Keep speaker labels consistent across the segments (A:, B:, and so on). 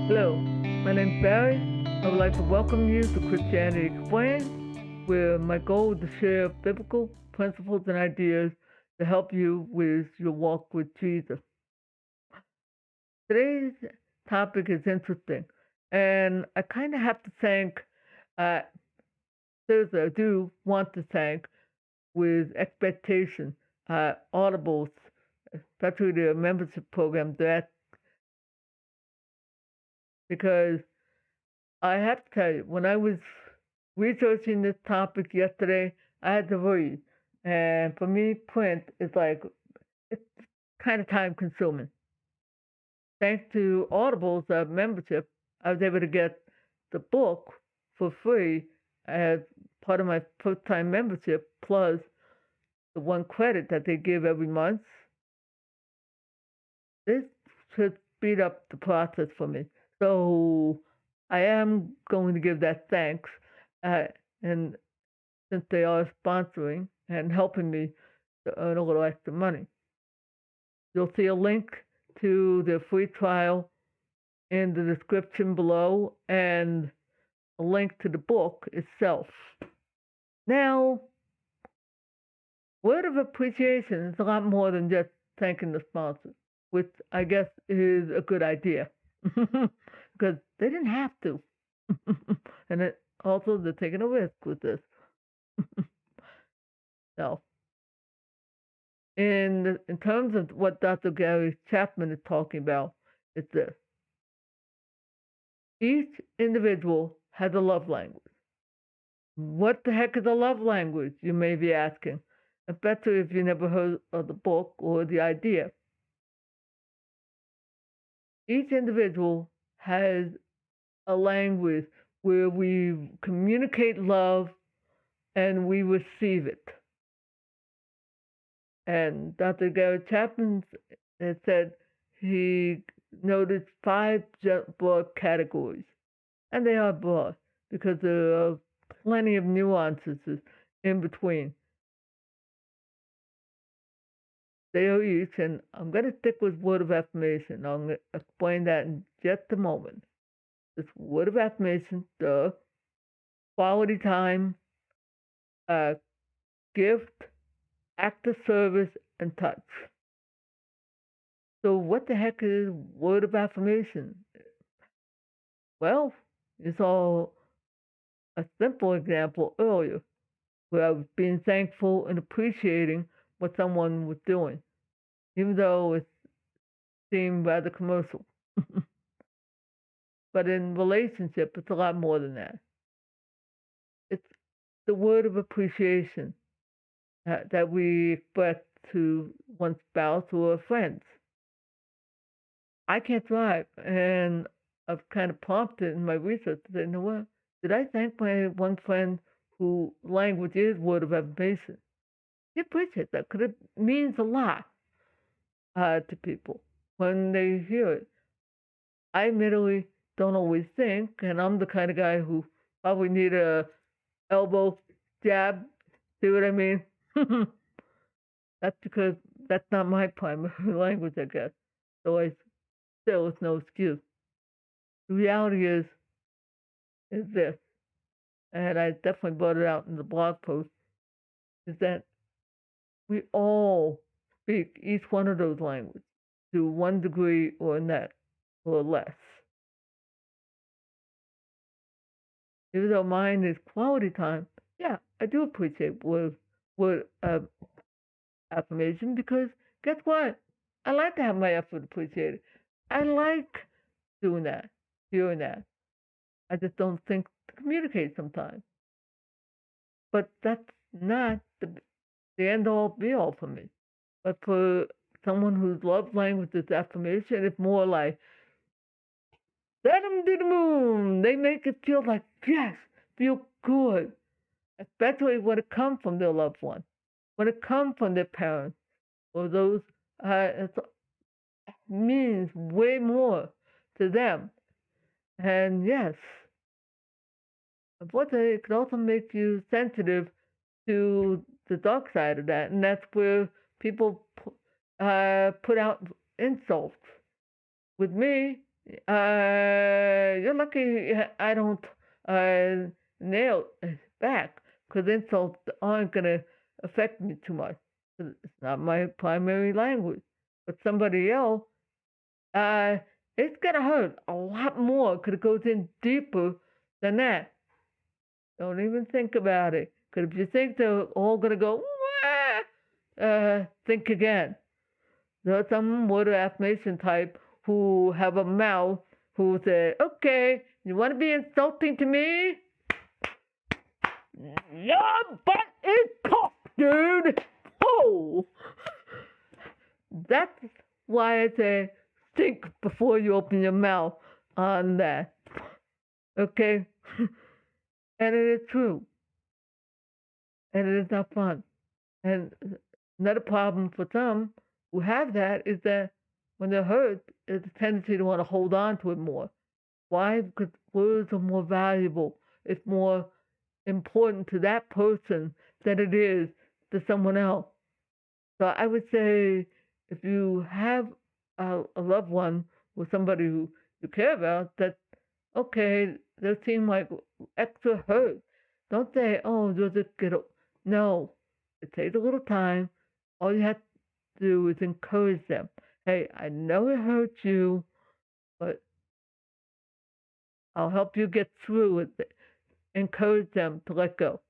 A: Hello, my name's Barry. I would like to welcome you to Christianity Explained, where my goal is to share biblical principles and ideas to help you with your walk with Jesus. Today's topic is interesting, and I kind of have to thank, uh, seriously, I do want to thank with expectation, Audibles, especially their membership program, because I have to tell you, when I was researching this topic yesterday, I had to read. And for me, print is like, it's kind of time consuming. Thanks to Audible's membership, I was able to get the book for free as part of my first time membership, plus the one credit that they give every month. This should speed up the process for me. So I am going to give that thanks. Uh, and since they are sponsoring and helping me to earn a little extra money. You'll see a link to the free trial in the description below and a link to the book itself. Now, word of appreciation is a lot more than just thanking the sponsors, which I guess is a good idea because they didn't have to. And also, they're taking a risk with this. So, in terms of what Dr. Gary Chapman is talking about, it's this: each individual has a love language. What the heck is a love language, you may be asking, especially if you never heard of the book or the idea. Each individual has a language where we communicate love and we receive it. And Dr. Gary Chapman has said he noticed 5 broad categories. And they are broad because there are plenty of nuances in between. They are each, and I'm going to stick with Word of Affirmation. I'm going to explain that in just a moment. This Word of Affirmation, the quality time, uh, gift, act of service, and touch. So, what the heck is Word of Affirmation? Well, you saw a simple example earlier where I was being thankful and appreciating what someone was doing, even though it seemed rather commercial. But in relationship, it's a lot more than that. It's the word of appreciation that we express to one spouse or friends. I can't drive, and I've kind of prompted in my research to say, you know what? Did I thank my one friend who language is word of affirmation? He appreciates that because it means a lot to people when they hear it. I admittedly don't always think, and I'm the kind of guy who probably need a elbow jab. See what I mean? That's because that's not my primary language, I guess. So I still, it's no excuse. The reality is this, and I definitely brought it out in the blog post, is that we all speak each one of those languages to one degree or net or less. Even though mine is quality time, yeah, I do appreciate word affirmation because guess what? I like to have my effort appreciated. I like doing that, hearing that. I just don't think to communicate sometimes. But that's not the end all be all for me. But for someone whose love language is affirmation, it's more like, let them to the moon. They make it feel like, yes, feel good. Especially when it comes from their loved one, when it comes from their parents, or those, it means way more to them. And yes, unfortunately, it can also make you sensitive to the dark side of that, and that's where people put out insults. With me, You're lucky I don't nail it back because insults aren't going to affect me too much. 'Cause it's not my primary language. But somebody else, uh, it's going to hurt a lot more because it goes in deeper than that. Don't even think about it. Because if you think they're all going to go, think again. There are some word of affirmation type who have a mouth who say, okay, you want to be insulting to me? Your butt is tough, dude. Oh, that's why I say think before you open your mouth on that. Okay? And it is true. And it is not fun. And another problem for some who have that is that when they're hurt, there's a tendency to want to hold on to it more. Why? Because words are more valuable. It's more important to that person than it is to someone else. So I would say if you have a loved one or somebody who you care about, that okay, they seem like extra hurt. Don't say, oh, you'll just get it. No, it takes a little time. All you have to do is encourage them. Hey, I know it hurts you, but I'll help you get through with it. Encourage them to let go.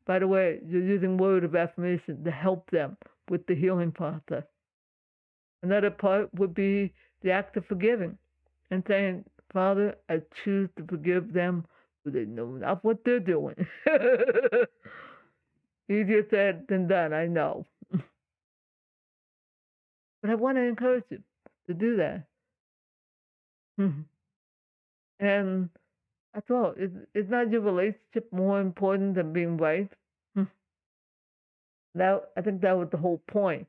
A: By the way, you're using word of affirmation to help them with the healing process. Another part would be the act of forgiving and saying, Father, I choose to forgive them, for they know not what they're doing. Easier said than done, I know. But I want to encourage you to do that. And that's all. Is not your relationship more important than being right? That I think that was the whole point.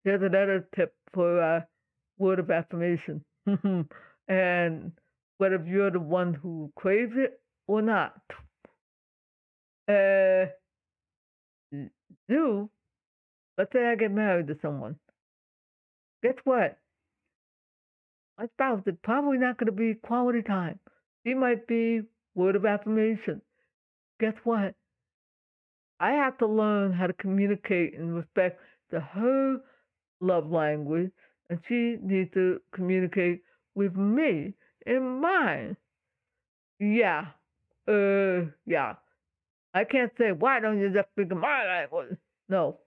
A: Here's another tip for word of affirmation. And whether you're the one who craves it or not, uh, do, let's say I get married to someone. Guess what? My spouse is probably not going to be quality time. She might be word of affirmation. Guess what? I have to learn how to communicate in respect to her love language, and she needs to communicate with me in mine. Yeah. Yeah. I can't say, why don't you just speak in my language? No.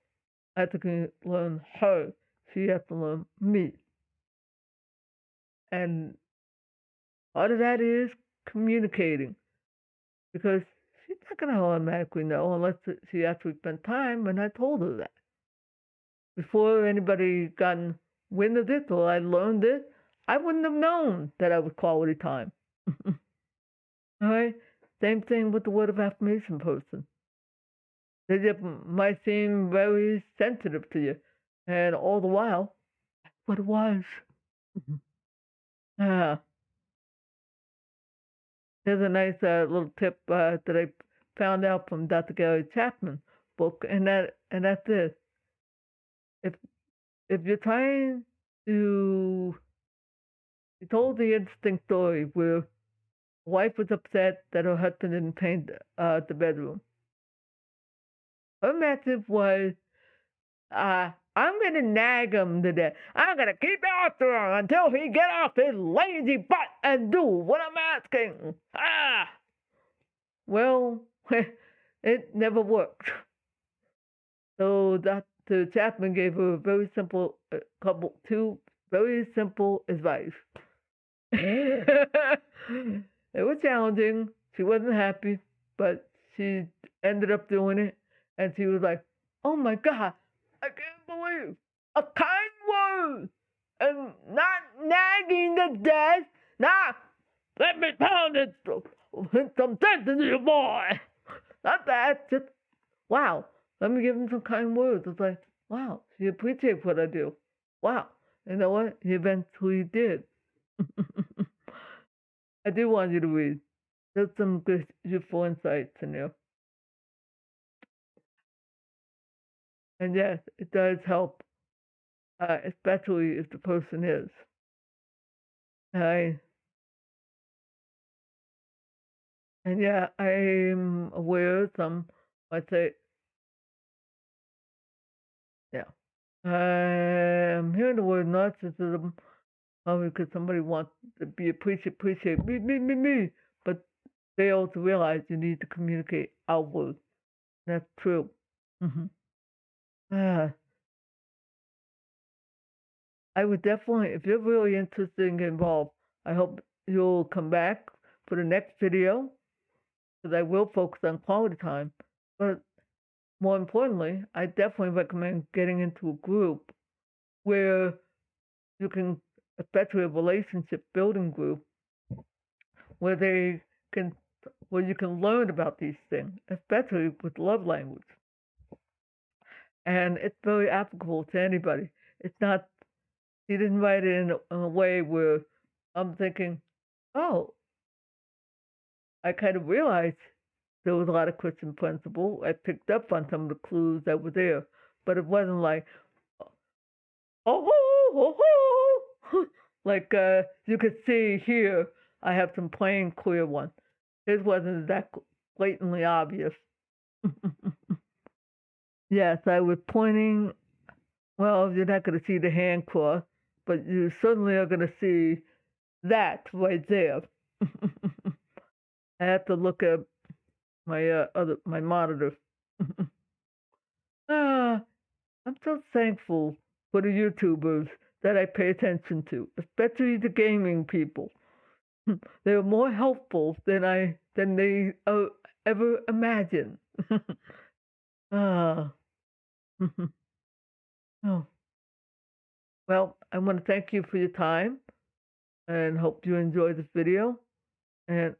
A: I have to learn her. She has to learn me. And part of that is communicating because she's not going to automatically know unless she actually spent time, and I told her that. Before anybody gotten wind of this or I learned this, I wouldn't have known that I was quality time. All right? Same thing with the word of affirmation person. They just might seem very sensitive to you, and all the while, that's what it was. Ah, here's a nice little tip that I found out from Dr. Gary Chapman book, and that's this: if you're trying to, he told the interesting story where wife was upset that her husband didn't paint the bedroom. Her message was, I'm going to nag him to death. I'm going to keep after him until he get off his lazy butt and do what I'm asking. Well, it never worked. So Dr. Chapman gave her a very simple two very simple advice. It was challenging. She wasn't happy, but she ended up doing it. And she was like, oh my God, I can't believe a kind word and not nagging to death. Now, let me pound it some sense into your boy. Not that, just, wow, let me give him some kind words. It's like, wow, she appreciates what I do. Wow. You know what? He eventually did. I do want you to read. There's some good, useful insights in there. And yes, it does help, especially if the person is. I and yeah, I'm aware some might say, yeah. I'm hearing the word narcissism probably because somebody wants to be appreciate me, but they also realize you need to communicate outward. That's true. Hmm. Ah, I would definitely, if you're really interested and get involved, I hope you'll come back for the next video because I will focus on quality time. But more importantly, I definitely recommend getting into a group where you can, especially a relationship building group, where they can, where you can learn about these things, especially with love language. And it's very applicable to anybody. It's not, he didn't write it in a way where I'm thinking, oh, I kind of realized there was a lot of Christian principle. I picked up on some of the clues that were there, but it wasn't like, oh, ho, ho, ho. Like you could see here, I have some plain, clear ones. His wasn't that blatantly obvious. Yes, I was pointing. Well, you're not going to see the hand cross, but you certainly are going to see that right there. I have to look at my my monitor. ah, I'm so thankful for the YouTubers that I pay attention to, especially the gaming people. They're more helpful than they ever imagined. ah. oh. Well, I want to thank you for your time and hope you enjoy this video. And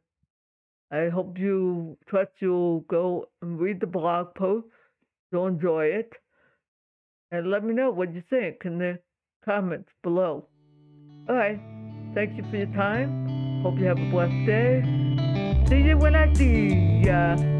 A: I hope you trust you'll go and read the blog post. You'll enjoy it. And let me know what you think in the comments below. All right. Thank you for your time. Hope you have a blessed day. See you when I see ya.